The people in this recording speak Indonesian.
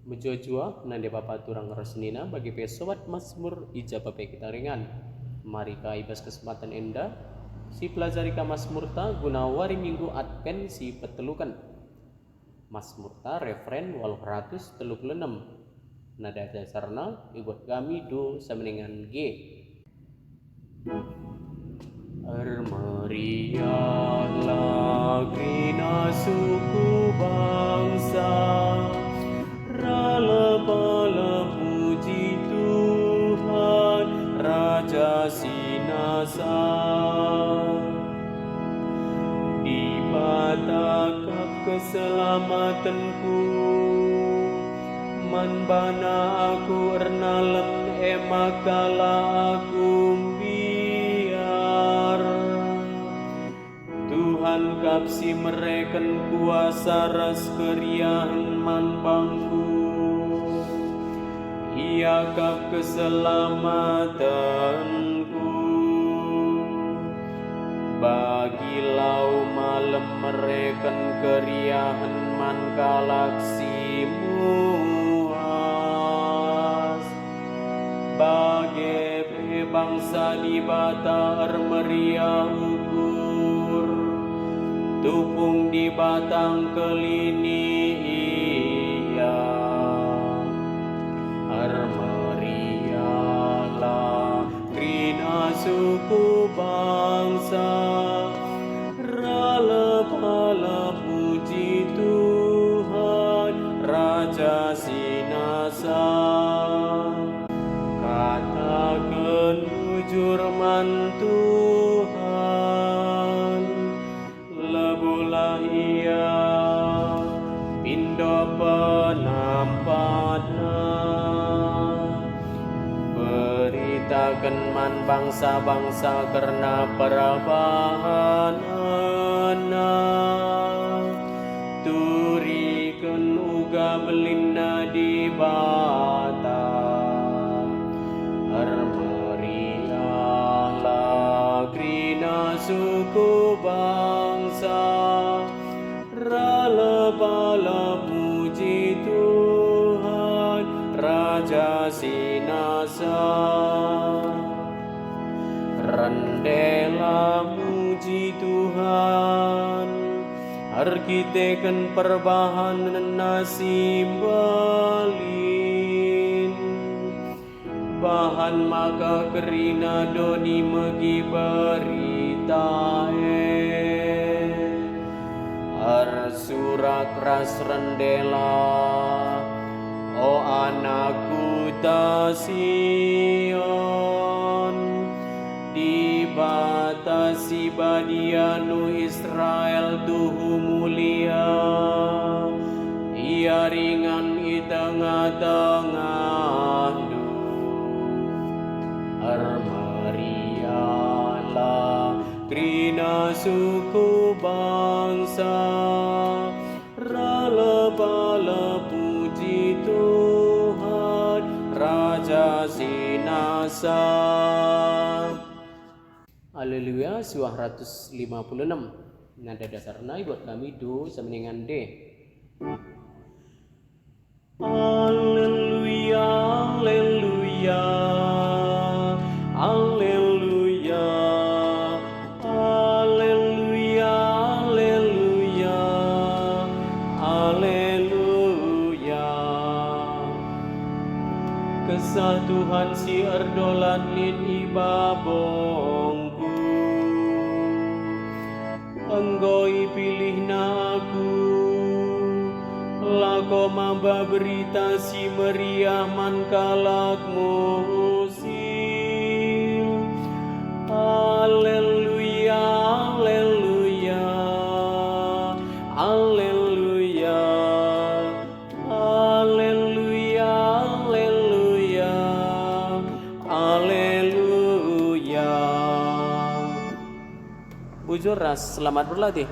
Mejojua nande bapa turang resnina bagi pesobat Mazmur ijabah kita ringan. Mari ibas kesempatan enda si pelajari ka Mazmurta guna wari minggu Advent si petelukan. Mazmurta referen 836. Nada dasarna ikut kami do sameningan G. Meriahlah grina suku bangsa, rala puji Tuhan Raja Sinasa. Dibatakap keselamatanku, man bana aku ernalem emakala aku biar. Tuhan kapsi mereken kuasa ras keriahan man bangku, ia kap keselamatanku. Bagi lau malam mereken keriahan man galaksimu. Bagi bangsa di bata meriah ukur, tupung di batang kelini ia. Meriahlah grina suku bangsa, rala puji Tuhan Raja Sinasa. Katakan jujur man Tuhan, lebulah ia pindo penampatna. Beritakan man bangsa-bangsa karena perabahanana, turikan uga belinda di bata. Meriahlah grina suku bangsa, rala puji Tuhan Raja Sinasa. Rendelah muji Tuhan, arkiteken perbahanan nasimbalin. Bahan maka kerina doni megi berita arsurak ras rendela, o anakku ta Sion. Di batasi badianu Israel tuhu mulia, ia ringan di tengah-tengah. Meriahlah grina suku bangsa, rala puji Tuhan Raja Sinasa. Haleluya. 256. Nada dasarna buat kami do sameningan D. Haleluya, haleluya, haleluya, haleluya, haleluya, haleluya. Kesah Tuhan si erdolan lin ibabongku, enggoi pilihna aku, lako mamba berita si meriah man kalak musim. Haleluya, haleluya, haleluya, haleluya, haleluya, haleluya. Bujur ras, selamat berlatih.